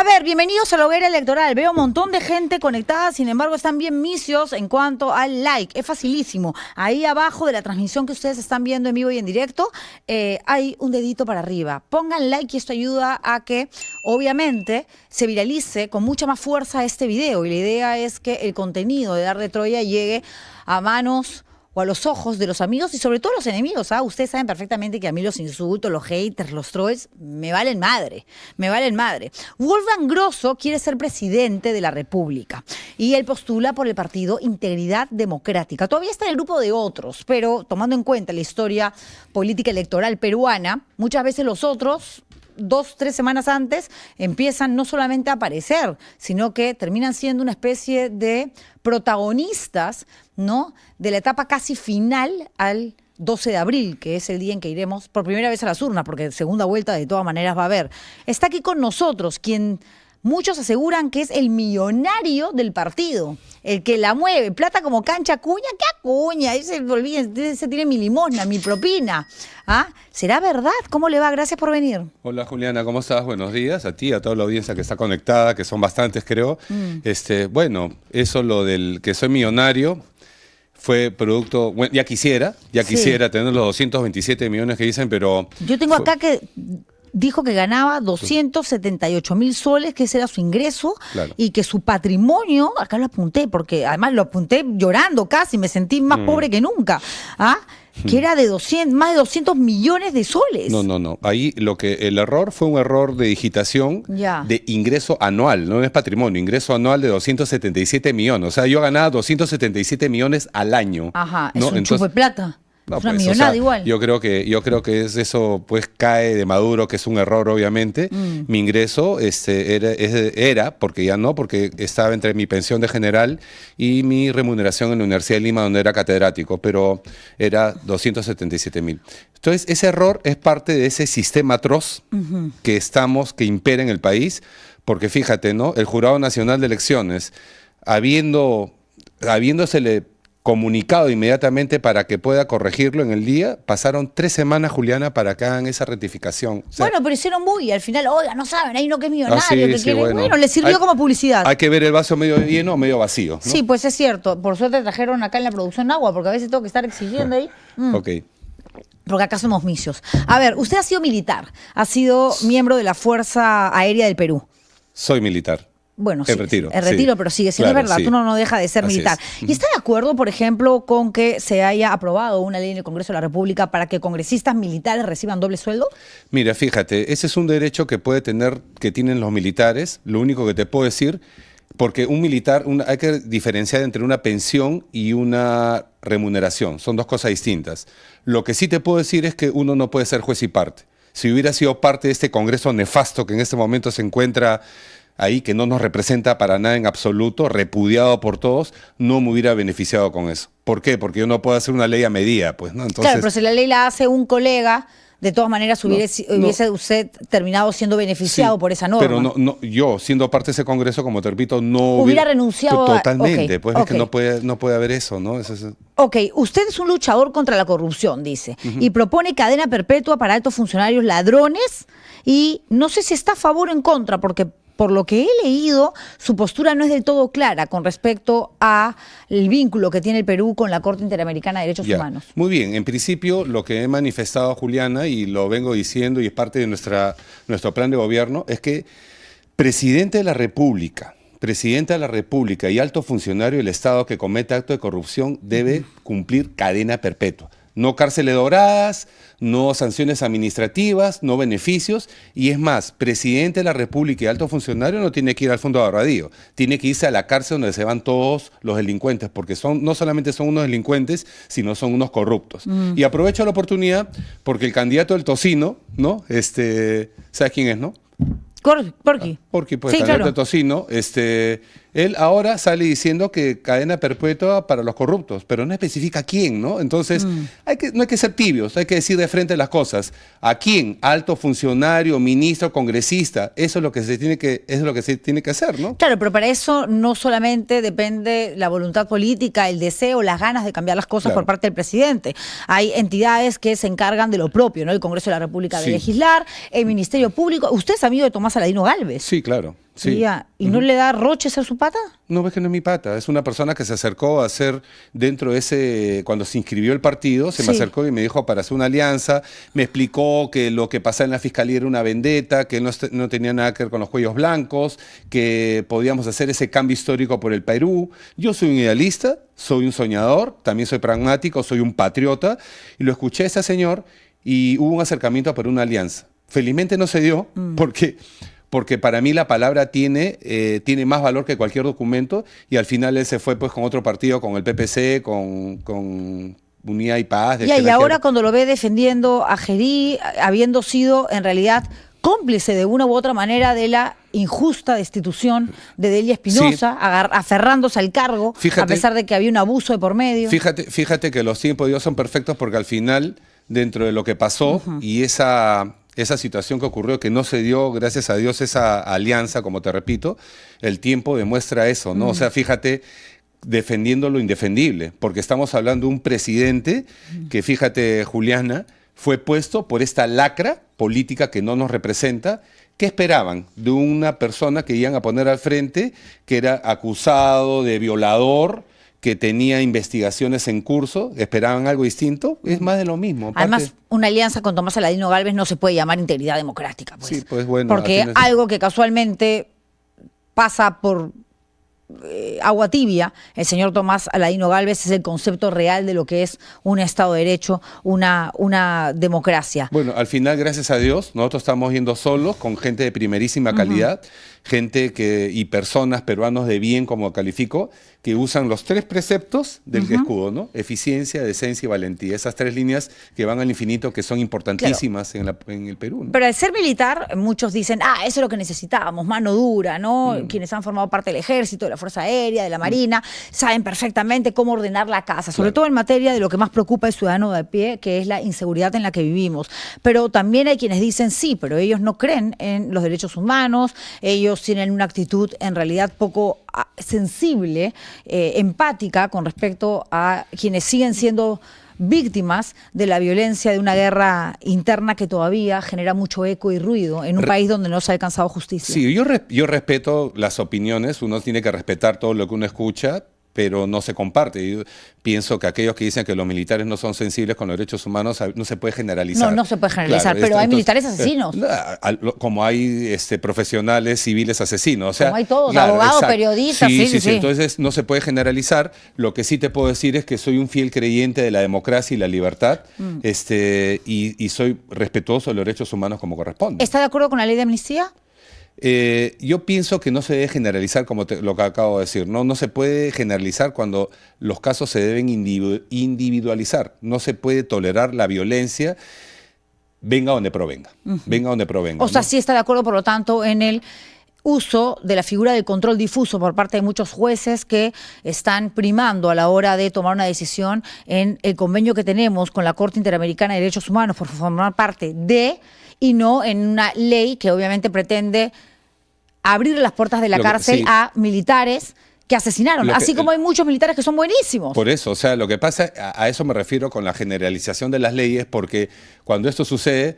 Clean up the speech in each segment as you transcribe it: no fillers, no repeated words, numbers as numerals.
A ver, bienvenidos a la hoguera electoral. Veo un montón de gente conectada, sin embargo están bien misios en cuanto al like. Es facilísimo. Ahí abajo de la transmisión que ustedes están viendo en vivo y en directo, hay un dedito para arriba. Pongan like y esto ayuda a que, obviamente, se viralice con mucha más fuerza este video. Y la idea es que el contenido de Dar de Troya llegue a manos o a los ojos de los amigos y sobre todo los enemigos. Ustedes saben perfectamente que a mí los insultos, los haters, los trolls, me valen madre, me valen madre. Wolfgang Grosso quiere ser presidente de la República y él postula por el partido Integridad Democrática. Todavía está en el grupo de otros, pero tomando en cuenta la historia política electoral peruana, muchas veces los otros 2, 3 semanas antes empiezan no solamente a aparecer, sino que terminan siendo una especie de protagonistas, ¿no?, de la etapa casi final al 12 de abril, que es el día en que iremos por primera vez a las urnas, porque segunda vuelta de todas maneras va a haber. Está aquí con nosotros quien muchos aseguran que es el millonario del partido, el que la mueve, plata como cancha, cuña, ¿qué acuña? Ese tiene mi limosna, mi propina. ¿Será verdad? ¿Cómo le va? Gracias por venir. Hola Juliana, ¿cómo estás? Buenos días a ti, a toda la audiencia que está conectada, que son bastantes creo. Bueno, eso lo del que soy millonario fue producto, bueno, ya quisiera tener los 227 millones que dicen, pero... Yo tengo acá que dijo que ganaba 278.000 soles, que ese era su ingreso, claro, y que su patrimonio, acá lo apunté, porque además lo apunté llorando casi, me sentí más pobre que nunca, que era de más de 200 millones de soles. No. Ahí el error fue un error de digitación de ingreso anual, no es patrimonio, ingreso anual de 277 millones. O sea, yo ganaba 277 millones al año. Ajá, ¿no? Es un chupo de plata. No, es una millonada igual. Yo creo que es eso, pues cae de Maduro, que es un error obviamente. Mi ingreso era, porque ya no, porque estaba entre mi pensión de general y mi remuneración en la Universidad de Lima, donde era catedrático, pero era 277.000. Entonces, ese error es parte de ese sistema atroz que impera en el país, porque fíjate, ¿no? El Jurado Nacional de Elecciones, habiéndosele comunicado inmediatamente para que pueda corregirlo en el día, pasaron 3 semanas, Juliana, para que hagan esa rectificación. O sea, bueno, pero hicieron muy, al final, oiga, no saben, hay uno que es millonario, que quiere, bueno, le sirvió como publicidad. Hay que ver el vaso medio lleno o medio vacío, ¿no? Sí, pues es cierto, por suerte trajeron acá en la producción agua, porque a veces tengo que estar exigiendo ahí. Ok. Porque acá somos misios. A ver, usted ha sido militar, ha sido miembro de la Fuerza Aérea del Perú. Soy militar. Bueno, el retiro, pero sigue siendo verdad, tú no deja de ser militar. ¿Y está de acuerdo, por ejemplo, con que se haya aprobado una ley en el Congreso de la República para que congresistas militares reciban doble sueldo? Mira, fíjate, ese es un derecho que tienen los militares. Lo único que te puedo decir, porque un militar, hay que diferenciar entre una pensión y una remuneración. Son dos cosas distintas. Lo que sí te puedo decir es que uno no puede ser juez y parte. Si hubiera sido parte de este Congreso nefasto que en este momento se encuentra ahí, que no nos representa para nada en absoluto, repudiado por todos, no me hubiera beneficiado con eso. ¿Por qué? Porque yo no puedo hacer una ley a medida, pues, ¿no? Entonces, claro, pero si la ley la hace un colega, de todas maneras hubiese usted terminado siendo beneficiado por esa norma. Pero yo, siendo parte de ese Congreso, como te repito, no hubiera renunciado totalmente. Pues es que no puede haber eso, ¿no? Ok, usted es un luchador contra la corrupción, dice, y propone cadena perpetua para altos funcionarios ladrones, y no sé si está a favor o en contra, porque por lo que he leído, su postura no es del todo clara con respecto al vínculo que tiene el Perú con la Corte Interamericana de Derechos Humanos. Muy bien, en principio lo que he manifestado, Juliana, y lo vengo diciendo y es parte de nuestro plan de gobierno, es que presidente de la República y alto funcionario del Estado que cometa acto de corrupción debe cumplir cadena perpetua. No cárceles doradas, no sanciones administrativas, no beneficios. Y es más, presidente de la República y alto funcionario no tiene que ir al fondo de ahorradío. Tiene que irse a la cárcel donde se van todos los delincuentes, porque no solamente son unos delincuentes, sino son unos corruptos. Y aprovecho la oportunidad porque el candidato del Tocino, ¿no? ¿Sabes quién es, no? Porqui. Porqui, pues, sí, el candidato de Tocino, él ahora sale diciendo que cadena perpetua para los corruptos, pero no especifica quién, ¿no? Entonces, no hay que ser tibios, hay que decir de frente las cosas. ¿A quién? Alto funcionario, ministro, congresista. Eso es lo que se tiene que hacer, ¿no? Claro, pero para eso no solamente depende la voluntad política, el deseo, las ganas de cambiar las cosas por parte del presidente. Hay entidades que se encargan de lo propio, ¿no? El Congreso de la República de legislar, el Ministerio Público. Usted es amigo de Tomás Aladino Gálvez. Sí, claro. Sí. ¿Y no le da roche ser su pata? No, ves que no es mi pata, es una persona que se acercó a hacer dentro de ese, cuando se inscribió el partido, se me Sí. acercó y me dijo para hacer una alianza, me explicó que lo que pasaba en la fiscalía era una vendetta, que no tenía nada que ver con los cuellos blancos, que podíamos hacer ese cambio histórico por el Perú. Yo soy un idealista, soy un soñador, también soy pragmático, soy un patriota, y lo escuché a ese señor y hubo un acercamiento por una alianza. Felizmente no se dio, porque para mí la palabra tiene más valor que cualquier documento, y al final él se fue pues con otro partido, con el PPC, con Unidad y Paz. Y ahora cuando lo ve defendiendo a Gerí, habiendo sido en realidad cómplice de una u otra manera de la injusta destitución de Delia Espinosa, aferrándose al cargo, a pesar de que había un abuso de por medio. Fíjate que los tiempos de Dios son perfectos, porque al final, dentro de lo que pasó y esa situación que ocurrió, que no se dio, gracias a Dios, esa alianza, como te repito, el tiempo demuestra eso, ¿no? O sea, fíjate, defendiendo lo indefendible, porque estamos hablando de un presidente que, fíjate, Juliana, fue puesto por esta lacra política que no nos representa. ¿Qué esperaban de una persona que iban a poner al frente, que era acusado de violador, que tenía investigaciones en curso? ¿Esperaban algo distinto? Es más de lo mismo. Además, una alianza con Tomás Aladino Gálvez no se puede llamar integridad democrática. Pues. Sí, pues bueno. Porque algo que casualmente pasa por agua tibia, el señor Tomás Aladino Gálvez, es el concepto real de lo que es un Estado de Derecho, una democracia. Bueno, al final, gracias a Dios, nosotros estamos yendo solos, con gente de primerísima calidad, gente y personas, peruanos de bien, como califico, que usan los 3 preceptos del escudo, ¿no? Eficiencia, decencia y valentía. Esas 3 líneas que van al infinito, que son importantísimas en el Perú, ¿no? Pero al ser militar, muchos dicen, eso es lo que necesitábamos, mano dura, ¿no? Quienes han formado parte del Ejército, de la Fuerza Aérea, de la Marina, saben perfectamente cómo ordenar la casa, sobre todo en materia de lo que más preocupa al ciudadano de a pie, que es la inseguridad en la que vivimos. Pero también hay quienes dicen, sí, pero ellos no creen en los derechos humanos, ellos tienen una actitud en realidad poco sensible, empática con respecto a quienes siguen siendo víctimas de la violencia de una guerra interna que todavía genera mucho eco y ruido en un país donde no se ha alcanzado justicia. Sí, yo respeto las opiniones, uno tiene que respetar todo lo que uno escucha, pero no se comparte. Yo pienso que aquellos que dicen que los militares no son sensibles con los derechos humanos, no se puede generalizar. No se puede generalizar, claro, pero hay militares asesinos. Como hay profesionales civiles asesinos. O sea, como hay todos, abogados, periodistas. Sí. Entonces no se puede generalizar. Lo que sí te puedo decir es que soy un fiel creyente de la democracia y la libertad, y soy respetuoso de los derechos humanos como corresponde. ¿Está de acuerdo con la ley de amnistía? Yo pienso que no se debe generalizar, como lo que acabo de decir, ¿no? No se puede generalizar cuando los casos se deben individualizar. No se puede tolerar la violencia, venga donde provenga. Venga donde provenga. O sea, sí está de acuerdo, por lo tanto, en el uso de la figura del control difuso por parte de muchos jueces que están primando a la hora de tomar una decisión en el convenio que tenemos con la Corte Interamericana de Derechos Humanos por formar parte de, y no en una ley que obviamente pretende abrir las puertas de la cárcel a militares que asesinaron, así como hay muchos militares que son buenísimos. Por eso, o sea, lo que pasa, a eso me refiero con la generalización de las leyes, porque cuando esto sucede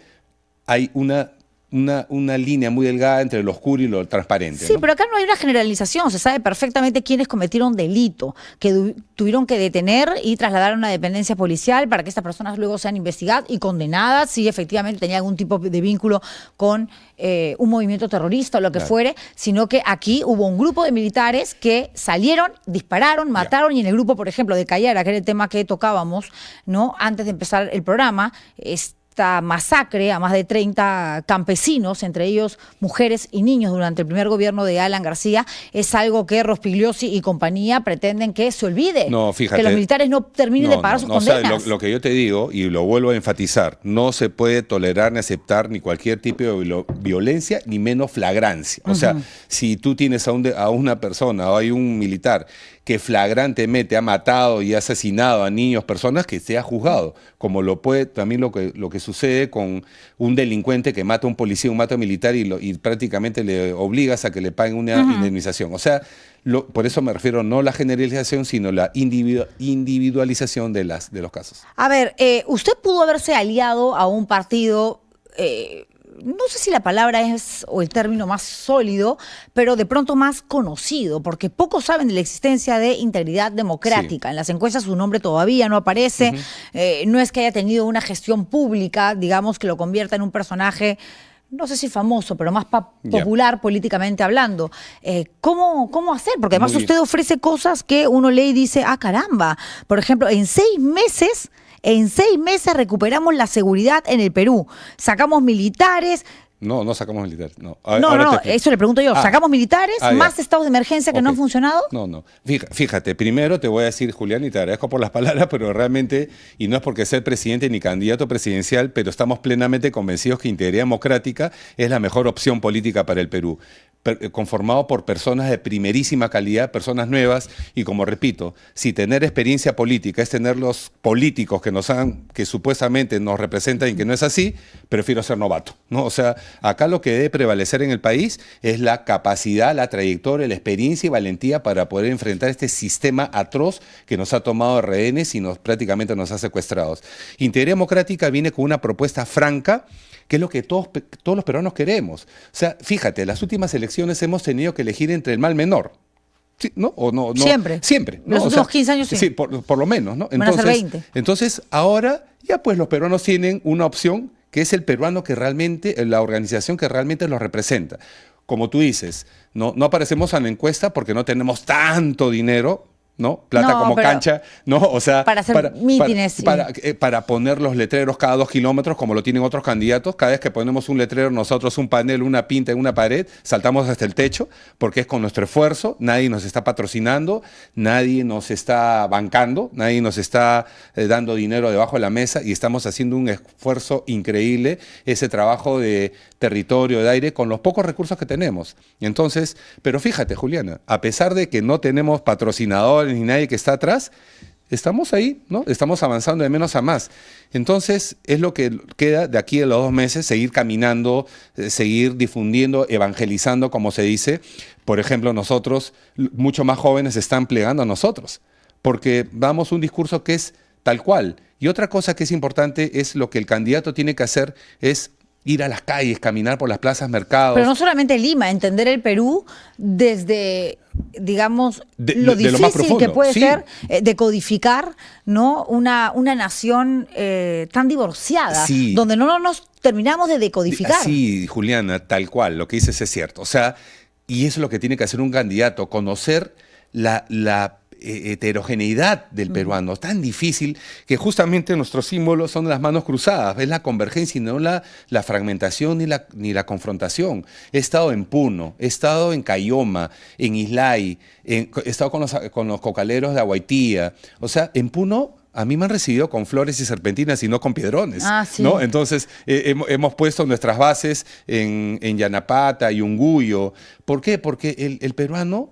hay una línea muy delgada entre lo oscuro y lo transparente. Sí, ¿no? pero acá no hay una generalización. Se sabe perfectamente quiénes cometieron delito, que tuvieron que detener y trasladar a una dependencia policial para que estas personas luego sean investigadas y condenadas si efectivamente tenía algún tipo de vínculo con un movimiento terrorista o lo que fuere, sino que aquí hubo un grupo de militares que salieron, dispararon, mataron, y en el grupo, por ejemplo, de Cayara, que era el tema que tocábamos, ¿no? Antes de empezar el programa, esta masacre a más de 30 campesinos, entre ellos mujeres y niños, durante el primer gobierno de Alan García, es algo que Rospigliosi y compañía pretenden que se olvide. No, fíjate, que los militares no terminen de pagar sus condenas. O sea, lo que yo te digo, y lo vuelvo a enfatizar, no se puede tolerar ni aceptar ni cualquier tipo de violencia, ni menos flagrancia. O sea, si tú tienes a una persona o hay un militar que flagrantemente ha matado y ha asesinado a niños, personas, que sea juzgado, como lo puede también lo que sucede con un delincuente que mata a un policía, un mata a un militar, y prácticamente le obligas a que le paguen una indemnización. O sea, por eso me refiero no a la generalización, sino la individualización de los casos. A ver, usted pudo haberse aliado a un partido no sé si la palabra es o el término más sólido, pero de pronto más conocido, porque pocos saben de la existencia de Integridad Democrática. Sí. En las encuestas su nombre todavía no aparece, no es que haya tenido una gestión pública, digamos, que lo convierta en un personaje, no sé si famoso, pero más popular políticamente hablando. ¿Cómo hacer? Porque además Muy bien. usted ofrece cosas que uno lee y dice, ah, caramba. Por ejemplo, en 6 meses recuperamos la seguridad en el Perú. Sacamos militares. No sacamos militares. No, No, eso le pregunto yo. Sacamos militares, ya. más estados de emergencia que no han Ok. funcionado. No. Fíjate, primero te voy a decir, Julián, y te agradezco por las palabras, pero realmente, y no es porque ser presidente ni candidato presidencial, pero estamos plenamente convencidos que Integridad Democrática es la mejor opción política para el Perú. Conformado por personas de primerísima calidad, personas nuevas, y como repito, si tener experiencia política es tener los políticos que supuestamente nos representan y que no es así, prefiero ser novato, ¿no? O sea, acá lo que debe prevalecer en el país es la capacidad, la trayectoria, la experiencia y valentía para poder enfrentar este sistema atroz que nos ha tomado de rehenes y prácticamente nos ha secuestrados. Integridad Democrática viene con una propuesta franca, que es lo que todos los peruanos queremos. O sea, fíjate, las últimas elecciones hemos tenido que elegir entre el mal menor. ¿Sí? ¿No? ¿O no? Siempre. Siempre. ¿no? Los últimos 15 años sí. Sí, por lo menos, ¿no? Van a ser 20. Entonces, ahora ya pues los peruanos tienen una opción que es el peruano que realmente, la organización que realmente los representa. Como tú dices, no aparecemos en la encuesta porque no tenemos tanto dinero, ¿no? Plata No, como pero cancha, ¿no? O sea, para hacer mítines, sí. para poner los letreros cada 2 kilómetros, como lo tienen otros candidatos. Cada vez que ponemos un letrero, nosotros un panel, una pinta en una pared, saltamos hasta el techo, porque es con nuestro esfuerzo. Nadie nos está patrocinando, nadie nos está bancando, nadie nos está dando dinero debajo de la mesa, y estamos haciendo un esfuerzo increíble, ese trabajo de territorio, de aire, con los pocos recursos que tenemos. Entonces, pero fíjate, Juliana, a pesar de que no tenemos patrocinadores ni nadie que está atrás, estamos ahí, ¿no? Estamos avanzando de menos a más. Entonces, es lo que queda de aquí a los 2 meses, seguir caminando, seguir difundiendo, evangelizando, como se dice. Por ejemplo, nosotros, mucho más jóvenes están plegando a nosotros, porque damos un discurso que es tal cual. Y otra cosa que es importante es lo que el candidato tiene que hacer es ir a las calles, caminar por las plazas, mercados. Pero no solamente Lima, entender el Perú desde, digamos, lo de lo más difícil profundo, que puede sí. ser decodificar, ¿no? una nación tan divorciada, Sí. donde no nos terminamos de decodificar. Sí, Juliana, tal cual, lo que dices es cierto. O sea, y eso es lo que tiene que hacer un candidato, conocer la heterogeneidad del peruano, tan difícil, que justamente nuestros símbolos son las manos cruzadas, es la convergencia y no la fragmentación ni la confrontación. He estado en Puno, he estado en Cayoma, en Islay, he estado con los cocaleros de Aguaitía. O sea, en Puno a mí me han recibido con flores y serpentinas y no con piedrones, Sí. ¿no? Entonces, hemos puesto nuestras bases en Yanapata y Unguyo. ¿Por qué? Porque el peruano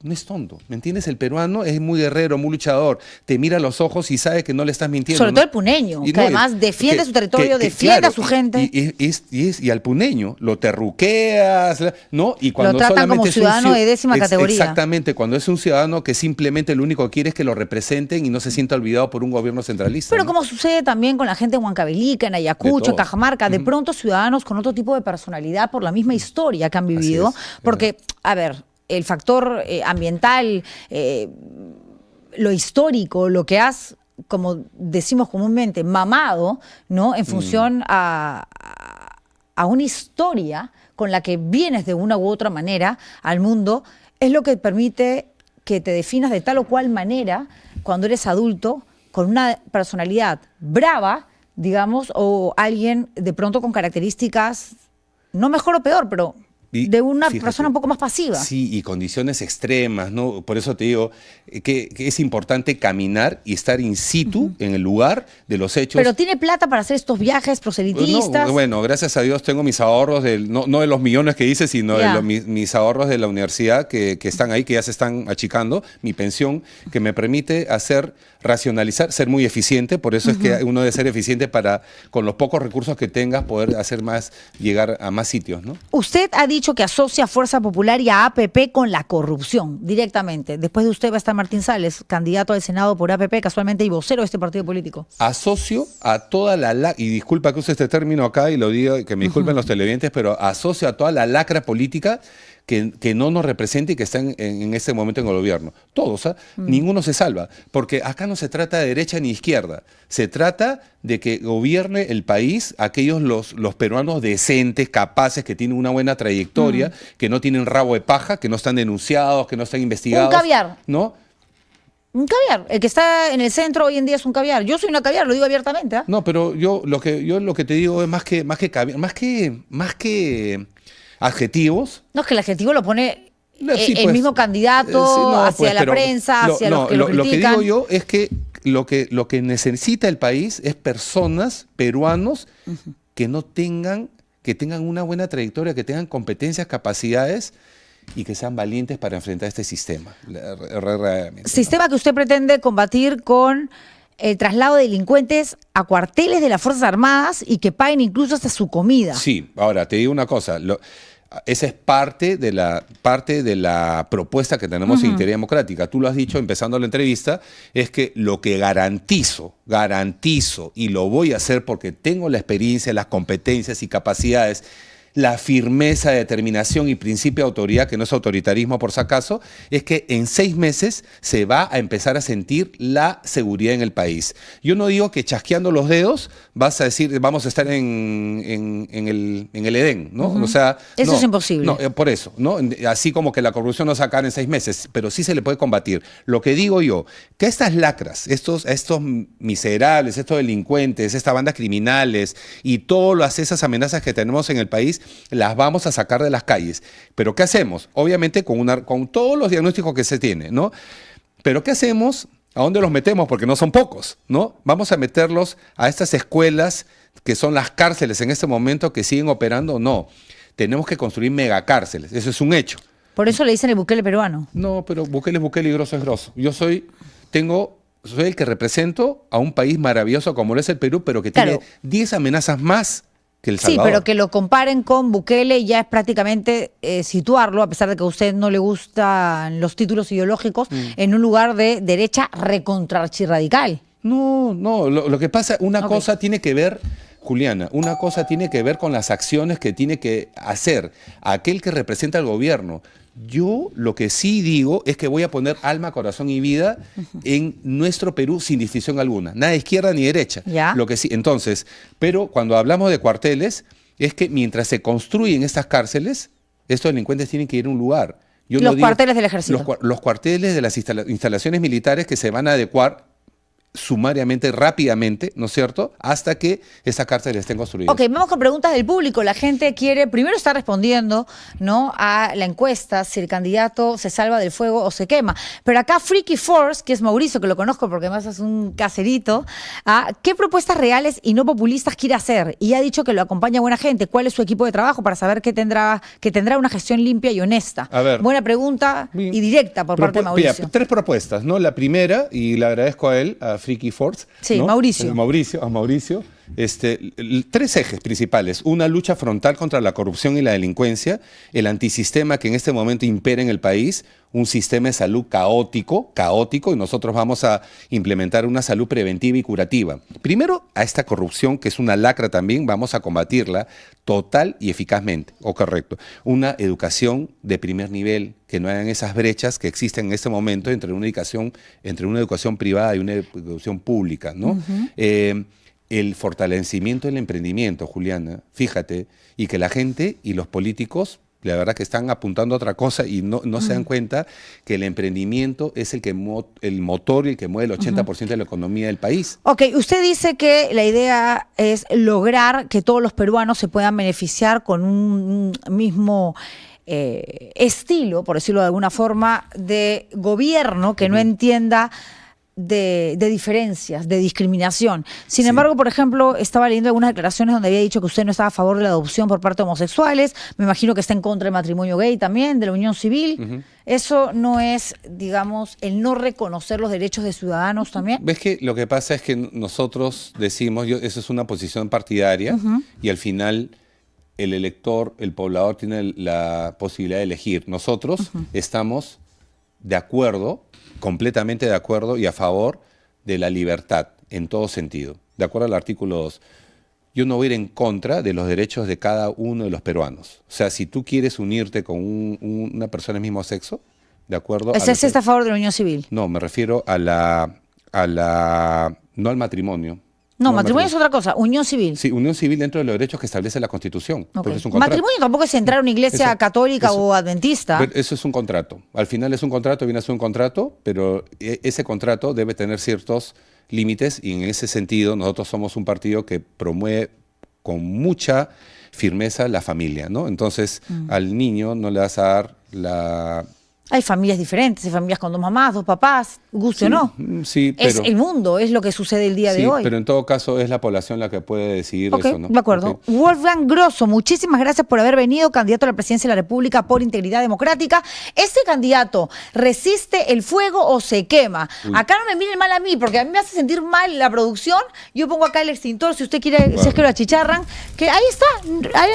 no es tonto, ¿me entiendes? El peruano es muy guerrero, muy luchador, te mira a los ojos y sabe que no le estás mintiendo. Sobre ¿no? todo el puneño, que además defiende su territorio, defiende a su gente. Y al puneño lo terruqueas, ¿no? Y cuando lo tratan solamente como es ciudadano de décima categoría. Exactamente, cuando es un ciudadano que simplemente lo único que quiere es que lo representen y no se sienta olvidado por un gobierno centralista. Pero ¿no? como sucede también con la gente en Huancavelica, en Ayacucho, en Cajamarca, de pronto ciudadanos con otro tipo de personalidad por la misma historia que han vivido. Porque, a ver, el factor ambiental, lo histórico, lo que has, como decimos comúnmente, mamado, ¿no? En función a una historia con la que vienes de una u otra manera al mundo, es lo que permite que te definas de tal o cual manera cuando eres adulto, con una personalidad brava, digamos, o alguien de pronto con características, no mejor o peor, pero de una persona un poco más pasiva. Sí, y condiciones extremas, ¿no? Por eso te digo que es importante caminar y estar in situ en el lugar de los hechos. Pero tiene plata para hacer estos viajes proselitistas. No, bueno, gracias a Dios tengo mis ahorros, no de los millones que hice, sino de mis ahorros de la universidad que están ahí, que ya se están achicando, mi pensión, que me permite racionalizar, ser muy eficiente. Por eso es que uno debe ser eficiente para, con los pocos recursos que tengas, poder hacer más, llegar a más sitios, ¿no? Usted ha dicho dicho que asocia a Fuerza Popular y a APP con la corrupción directamente. Después de usted va a estar Martín Sales, candidato al Senado por APP, casualmente, y vocero de este partido político. Asocio a toda la y disculpa que use este término acá y lo digo, que me disculpen los televidentes, pero asocio a toda la lacra política que no nos representa y que está en este momento en el gobierno. Todos, ¿eh? Ninguno se salva, porque acá no se trata de derecha ni izquierda, se trata de que gobierne el país aquellos los peruanos decentes, capaces, que tienen una buena trayectoria, que no tienen rabo de paja, que no están denunciados, que no están investigados. Un caviar. ¿No? Un caviar. El que está en el centro hoy en día es un caviar. Yo soy una caviar, lo digo abiertamente. ¿Eh? No, pero yo lo que te digo es más que caviar, más que adjetivos. No, es que el adjetivo lo pone Sí, el pues, mismo candidato sí, no, hacia pues, la pero prensa, hacia los que lo lo que critican. digo yo es que lo que necesita el país es personas peruanos que tengan una buena trayectoria, que tengan competencias, capacidades y que sean valientes para enfrentar este sistema. Realmente, Sistema ¿no? que usted pretende combatir con el traslado de delincuentes a cuarteles de las Fuerzas Armadas y que paguen incluso hasta su comida. Sí, ahora te digo una cosa. Esa es parte de la propuesta que tenemos en Integridad Democrática. Tú lo has dicho empezando la entrevista, es que lo que garantizo y lo voy a hacer porque tengo la experiencia, las competencias y capacidades, la firmeza, determinación y principio de autoridad, que no es autoritarismo por si acaso, es que en 6 meses se va a empezar a sentir la seguridad en el país. Yo no digo que chasqueando los dedos vas a decir vamos a estar en el Edén, ¿no? O sea, Eso no, es imposible. No, por eso, ¿no? Así como que la corrupción no se acaba en 6 meses, pero sí se le puede combatir. Lo que digo yo, que estas lacras, estos miserables, estos delincuentes, estas bandas criminales y todas esas amenazas que tenemos en el país, las vamos a sacar de las calles. ¿Pero qué hacemos? Obviamente con todos los diagnósticos que se tiene, ¿no? ¿Pero qué hacemos? ¿A dónde los metemos? Porque no son pocos, ¿no? Vamos a meterlos a estas escuelas que son las cárceles en este momento que siguen operando. No, tenemos que construir megacárceles, eso es un hecho. Por eso le dicen el Bukele peruano. No, pero Bukele es Bukele y grosso es grosso. Yo soy el que represento a un país maravilloso como lo es el Perú, pero que Claro. tiene 10 amenazas más que El Sí, Salvador. pero que lo comparen con Bukele ya es prácticamente situarlo, a pesar de que a usted no le gustan los títulos ideológicos, en un lugar de derecha recontrarchirradical. No, lo que pasa, una Ok. cosa tiene que ver, Juliana, una cosa tiene que ver con las acciones que tiene que hacer aquel que representa al gobierno. Yo lo que sí digo es que voy a poner alma, corazón y vida en nuestro Perú sin distinción alguna, nada de izquierda ni derecha. Ya. Lo que sí, entonces, pero cuando hablamos de cuarteles, es que mientras se construyen estas cárceles, estos delincuentes tienen que ir a un lugar. Yo Los no digo- cuarteles del ejército. los cuarteles de las instalaciones militares que se van a adecuar sumariamente, rápidamente, ¿no es cierto?, hasta que esas cárceles estén construidas. Ok, vamos con preguntas del público. La gente quiere, primero está respondiendo, ¿no?, a la encuesta si el candidato se salva del fuego o se quema. Pero acá Freaky Force, que es Mauricio, que lo conozco porque además es un caserito, ¿qué propuestas reales y no populistas quiere hacer? Y ha dicho que lo acompaña buena gente. ¿Cuál es su equipo de trabajo para saber que tendrá una gestión limpia y honesta? A ver. Buena pregunta Bien. y directa por parte de Mauricio. Mira, 3 propuestas, ¿no? La primera, y le agradezco a él, a Freaky Force. Sí, ¿no? Mauricio. A Mauricio. 3 ejes principales. Una lucha frontal contra la corrupción y la delincuencia, el antisistema que en este momento impera en el país, un sistema de salud caótico, y nosotros vamos a implementar una salud preventiva y curativa. Primero, a esta corrupción, que es una lacra también, vamos a combatirla total y eficazmente, correcto. Una educación de primer nivel, que no hayan esas brechas que existen en este momento entre una educación privada y una educación pública, ¿no? El fortalecimiento del emprendimiento, Juliana, fíjate, y que la gente y los políticos, la verdad que están apuntando a otra cosa y no se dan cuenta que el emprendimiento es el motor y el que mueve el 80% de la economía del país. Ok, usted dice que la idea es lograr que todos los peruanos se puedan beneficiar con un mismo estilo, por decirlo de alguna forma, de gobierno que no entienda de diferencias, de discriminación. Sin Sí. embargo, por ejemplo, estaba leyendo algunas declaraciones donde había dicho que usted no estaba a favor de la adopción por parte de homosexuales. Me imagino que está en contra del matrimonio gay también, de la unión civil. Eso no es, digamos, el no reconocer los derechos de ciudadanos también. ¿Ves que lo que pasa es que nosotros decimos, eso es una posición partidaria y al final el elector, el poblador tiene la posibilidad de elegir. Nosotros estamos de acuerdo, completamente de acuerdo y a favor de la libertad en todo sentido. De acuerdo al artículo 2. Yo no voy a ir en contra de los derechos de cada uno de los peruanos. O sea, si tú quieres unirte con una persona del mismo sexo, ¿de acuerdo? ¿Ese está a favor de la unión civil? No, me refiero no al matrimonio. No, matrimonio es otra cosa, unión civil. Sí, unión civil dentro de los derechos que establece la Constitución. Okay. Porque es un contrato. Matrimonio tampoco es entrar a una iglesia católica o adventista. Eso es un contrato. Al final es un contrato, viene a ser un contrato, pero ese contrato debe tener ciertos límites y en ese sentido nosotros somos un partido que promueve con mucha firmeza la familia, ¿no? Entonces al niño no le vas a dar Hay familias diferentes, hay familias con 2 mamás, 2 papás, guste o no. Sí, pero, es el mundo, es lo que sucede el día de hoy. Pero en todo caso es la población la que puede decidir eso, ¿no? De acuerdo. Okay. Wolfgang Grosso, muchísimas gracias por haber venido, candidato a la presidencia de la República por Integridad Democrática. ¿Este candidato resiste el fuego o se quema? Uy. Acá no me miren mal a mí, porque a mí me hace sentir mal la producción. Yo pongo acá el extintor, si usted quiere, si es que lo achicharran. Que ahí está. Ahí,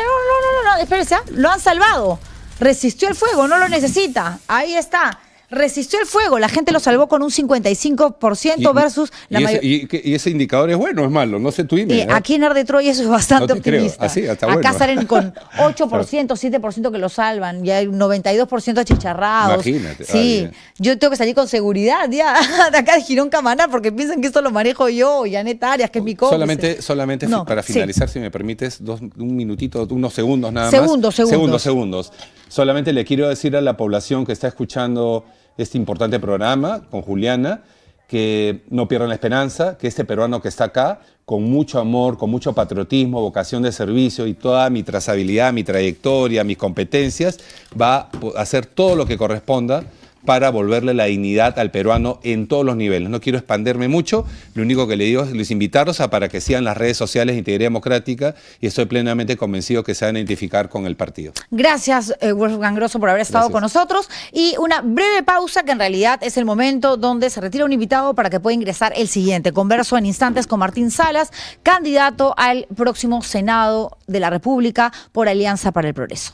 no, espérese, lo han salvado. Resistió el fuego, no lo necesita. Ahí está. Resistió el fuego. La gente lo salvó con un 55% versus la mayoría. ¿Y ese indicador es bueno o es malo? No sé, tú dime. Aquí en Ardetroy eso es bastante optimista. Así, está acá bueno. salen con 8%, 7% que lo salvan. Y hay 92% achicharrados. Imagínate. Sí, yo tengo que salir con seguridad ya de acá de Girón Camaná porque piensan que esto lo manejo yo y Janet Arias, que es mi cómplice. Solamente no, para finalizar, si me permites, un minutito, unos segundos nada más. Segundos. Solamente le quiero decir a la población que está escuchando este importante programa con Juliana, que no pierdan la esperanza, que este peruano que está acá, con mucho amor, con mucho patriotismo, vocación de servicio y toda mi trazabilidad, mi trayectoria, mis competencias, va a hacer todo lo que corresponda para volverle la dignidad al peruano en todos los niveles. No quiero expanderme mucho, lo único que le digo es invitarlos a para que sigan las redes sociales de Integridad Democrática y estoy plenamente convencido que se van a identificar con el partido. Gracias, Wolfgang Grosso, por haber estado con nosotros. Y una breve pausa que en realidad es el momento donde se retira un invitado para que pueda ingresar el siguiente. Converso en instantes con Martín Salas, candidato al próximo Senado de la República por Alianza para el Progreso.